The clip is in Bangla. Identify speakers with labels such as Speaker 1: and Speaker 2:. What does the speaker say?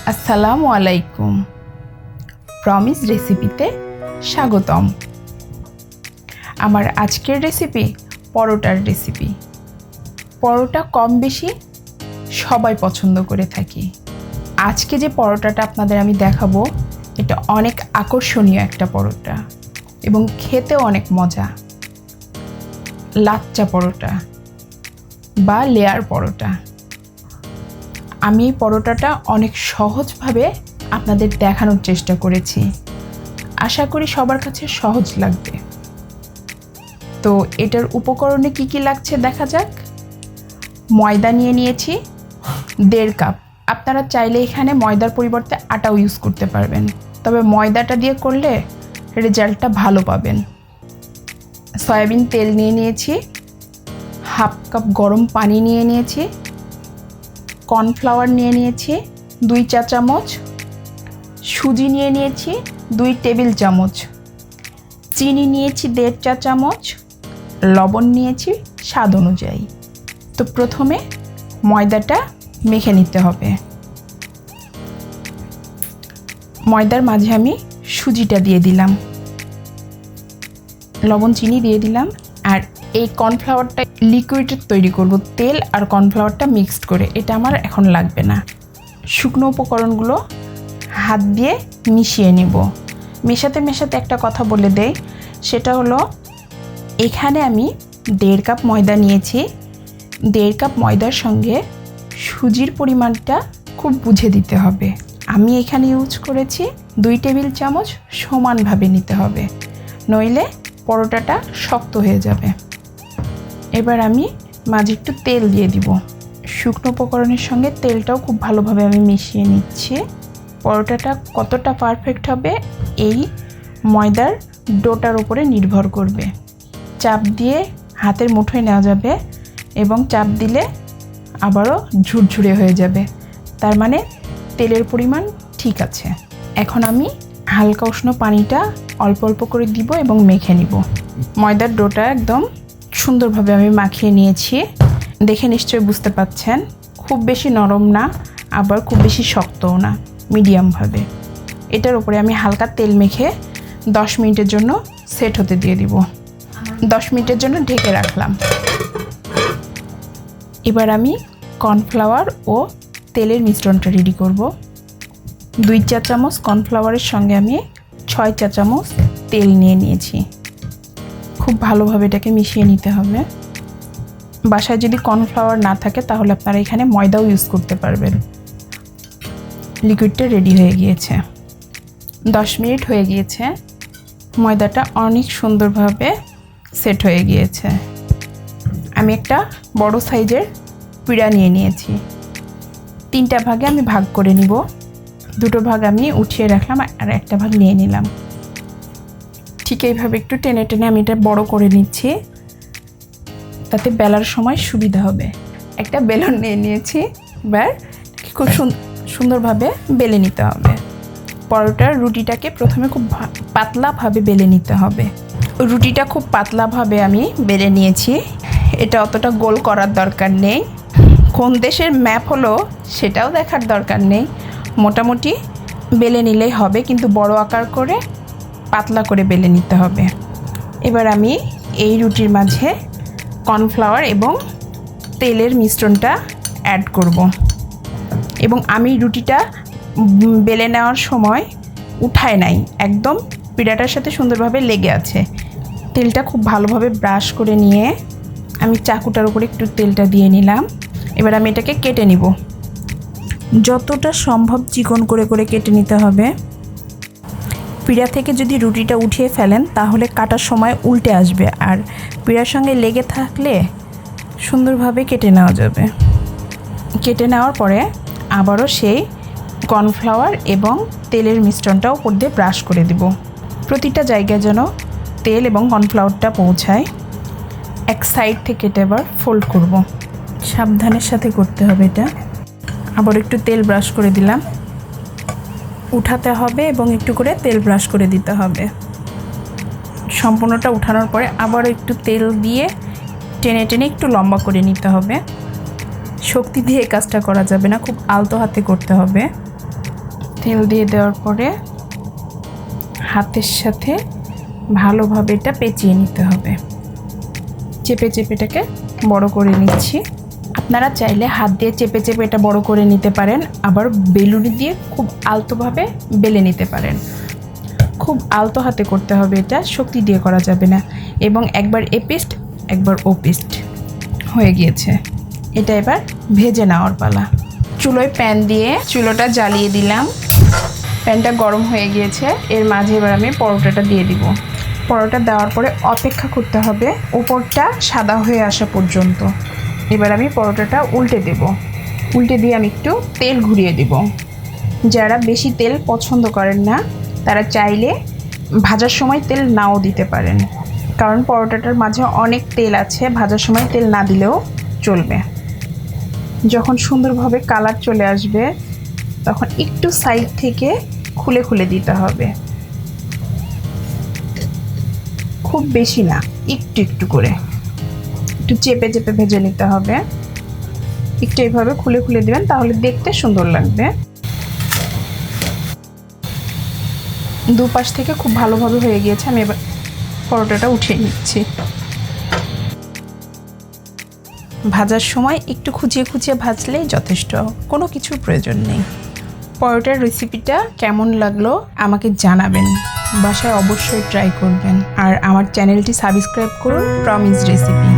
Speaker 1: আসসালামু আলাইকুম। প্রমিস রেসিপিতে স্বাগতম। আমার আজকের রেসিপি পরোটার রেসিপি। পরোটা কম বেশি সবাই পছন্দ করে থাকি। আজকে যে পরোটাটা আপনাদের আমি দেখাবো, এটা অনেক আকর্ষণীয় একটা পরোটা এবং খেতেও অনেক মজা। লাচ্চা পরোটা বা লেয়ার পরোটা। আমি এই পরোটাটা অনেক সহজভাবে আপনাদের দেখানোর চেষ্টা করেছি। আশা করি সবার কাছে সহজ লাগবে। তো এটার উপকরণে কি কি লাগছে দেখা যাক। ময়দা নিয়ে নিয়েছি 1.5 কাপ। আপনারা চাইলে এখানে ময়দার পরিবর্তে আটাও ইউজ করতে পারবেন, তবে ময়দাটা দিয়ে করলে রেজাল্টটা ভালো পাবেন। সয়াবিন তেল নিয়ে নিয়েছি, 1/2 কাপ গরম পানি নিয়ে নিয়েছি, কর্নফ্লাওয়ার নিয়ে নিয়েছি 2 চা চামচ, সুজি নিয়ে নিয়েছি 2 টেবিল চামচ, চিনি নিয়েছি 1.5 চা চামচ, লবণ নিয়েছি স্বাদ অনুযায়ী। তো প্রথমে ময়দাটা মেখে নিতে হবে। ময়দার মাঝে আমি সুজিটা দিয়ে দিলাম, লবণ চিনি দিয়ে দিলাম। আর এই কর্নফ্লাওয়ারটা লিকুইডের তৈরি করব, তেল আর কর্নফ্লাওয়ারটা মিক্সড করে। এটা আমার এখন লাগবে না। শুকনো উপকরণগুলো হাত দিয়ে মিশিয়ে নিব। মেশাতে মেশাতে একটা কথা বলে দেই, সেটা হলো এখানে আমি 1.5 কাপ ময়দা নিয়েছি। 1.5 কাপ ময়দার সঙ্গে সুজির পরিমাণটা খুব বুঝে দিতে হবে। আমি এখানে ইউজ করেছি 2 টেবিল চামচ, সমানভাবে নিতে হবে, নইলে পরোটাটা শক্ত হয়ে যাবে। এবার আমি মাঝে একটু তেল দিয়ে দিব। শুকনো উপকরণের সঙ্গে তেলটাও খুব ভালোভাবে আমি মিশিয়ে নিচ্ছি। পরোটাটা কতটা পারফেক্ট হবে এই ময়দার ডোটার উপরে নির্ভর করবে। চাপ দিয়ে হাতের মুঠোয় নেওয়া যাবে এবং চাপ দিলে আবারও ঝুরঝুরে হয়ে যাবে, তার মানে তেলের পরিমাণ ঠিক আছে। এখন আমি হালকা উষ্ণ পানিটা অল্প অল্প করে দিব এবং মেখে নিব। ময়দার ডোটা একদম সুন্দরভাবে আমি মাখিয়ে নিয়েছি, দেখে নিশ্চয়ই বুঝতে পাচ্ছেন। খুব বেশি নরম না, আবার খুব বেশি শক্তও না, মিডিয়ামভাবে। এটার উপরে আমি হালকা তেল মেখে 10 মিনিটের জন্য সেট হতে দিয়ে দিব। 10 মিনিটের জন্য ঢেকে রাখলাম। এবার আমি কর্নফ্লাওয়ার ও তেলের মিশ্রণটা রেডি করব। 2 চা চামচ কর্নফ্লাওয়ারের সঙ্গে আমি 6 চা চামচ তেল নিয়ে নিয়েছি। খুব ভালোভাবে এটাকে মিশিয়ে নিতে হবে। বাসায় যদি কর্নফ্লাওয়ার না থাকে তাহলে আপনারা এখানে ময়দাও ইউজ করতে পারবেন। লিকুইডটা রেডি হয়ে গিয়েছে। 10 মিনিট হয়ে গিয়েছে। ময়দাটা অনেক সুন্দরভাবে সেট হয়ে গিয়েছে। আমি একটা বড় সাইজের পিড়া নিয়ে নিয়েছি। 3টা ভাগে আমি ভাগ করে নিব। 2টো ভাগ আমি উঠিয়ে রাখলাম আর একটা ভাগ নিয়ে নিলাম। ঠিক এইভাবে একটু টেনে টেনে আমি এটা বড় করে নিচ্ছি, তাতে বেলার সময় সুবিধা হবে। একটা বেলন নিয়ে নিয়েছি। এবার খুব সুন্দরভাবে বেলে নিতে হবে। পরোটার রুটিটাকে প্রথমে খুব পাতলাভাবে বেলে নিতে হবে। রুটিটা খুব পাতলাভাবে আমি বেলে নিয়েছি। এটা অতটা গোল করার দরকার নেই, কোন দেশের ম্যাপ হলো সেটাও দেখার দরকার নেই। মোটামুটি বেলে নিলেই হবে, কিন্তু বড় আকার করে পাতলা করে বেলে নিতে হবে। এবার আমি এই রুটির মাঝে কর্নফ্লাওয়ার এবং তেলের মিশ্রণটা অ্যাড করব। এবং আমি রুটিটা বেলে নেওয়ার সময় উঠায় নাই, একদম পিঠাটার সাথে সুন্দরভাবে লেগে আছে। তেলটা খুব ভালোভাবে ব্রাশ করে নিয়ে আমি চাকুটার উপরে একটু তেলটা দিয়ে নিলাম। এবার আমি এটাকে কেটে নিব। যতটা সম্ভব চিকন করে করে কেটে নিতে হবে। পিঠা থেকে যদি রুটিটা উঠিয়ে ফেলেন তাহলে কাটার সময় উল্টে আসবে, আর পিঠার সঙ্গে লেগে থাকলে সুন্দরভাবে কেটে নেওয়া যাবে। কেটে নেওয়ার পরে আবারও সেই কর্নফ্লাওয়ার এবং তেলের মিশ্রণটা উপর দিয়ে ব্রাশ করে দিব। প্রতিটা জায়গায় যেন তেল এবং কর্নফ্লাওয়ারটা পৌঁছায়। এক সাইড থেকে এটা এবার ফোল্ড করব। সাবধানের সাথে করতে হবে এটা। আবার একটু তেল ব্রাশ করে দিলাম। উঠাতে হবে এবং একটু করে তেল ব্রাশ করে দিতে হবে। সম্পূর্ণটা উঠানোর পরে আবার একটু তেল দিয়ে টেনে টেনে একটু লম্বা করে নিতে হবে। শক্তি দিয়ে কাজটা করা যাবে না, খুব আলতো হাতে করতে হবে। তেল দিয়ে দেওয়ার পরে হাতের সাথে ভালোভাবে এটা পেঁচিয়ে নিতে হবে। চেপে চেপে এটাকে বড় করে নিচ্ছি। আপনারা চাইলে হাত দিয়ে চেপে চেপে এটা বড় করে নিতে পারেন, আবার বেলুনি দিয়ে খুব আলতোভাবে বেলে নিতে পারেন। খুব আলতো হাতে করতে হবে, এটা শক্তি দিয়ে করা যাবে না। এবং একবার এ পিস্ট একবার ও পিস্ট হয়ে গিয়েছে। এটা এবার ভেজে নেওয়ার পালা। চুলোয় প্যান দিয়ে চুলোটা জ্বালিয়ে দিলাম। প্যানটা গরম হয়ে গিয়েছে, এর মাঝে এবার আমি পরোটাটা দিয়ে দিব। পরোটা দেওয়ার পরে অপেক্ষা করতে হবে উপরটা সাদা হয়ে আসা পর্যন্ত। এবার আমি পরোটাটা উল্টে দেব। উল্টে দিয়ে আমি একটু তেল ঘুরিয়ে দেব। যারা বেশি তেল পছন্দ করেন না তারা চাইলে ভাজার সময় তেল নাও দিতে পারেন, কারণ পরোটাটার মাঝে অনেক তেল আছে, ভাজার সময় তেল না দিলেও চলবে। যখন সুন্দরভাবে কালার চলে আসবে তখন একটু সাইড থেকে খুলে খুলে দিতে হবে, খুব বেশি না, একটু একটু করে একটু চেপে চেপে ভেজে নিতে হবে। একটু এইভাবে খুলে খুলে দিবেন, তাহলে দেখতে সুন্দর লাগবে। দুপাশ থেকে খুব ভালোভাবে হয়ে গিয়েছে। আমি এবার পরোটাটা উঠিয়ে নিচ্ছি। ভাজার সময় একটু খুঁচিয়ে খুঁচিয়ে ভাজলেই যথেষ্ট, কোনো কিছুর প্রয়োজন নেই। পরোটার রেসিপিটা কেমন লাগলো আমাকে জানাবেন, বাসায় অবশ্যই ট্রাই করবেন। আর আমার চ্যানেলটি সাবস্ক্রাইব করুন, প্রমিস রেসিপি।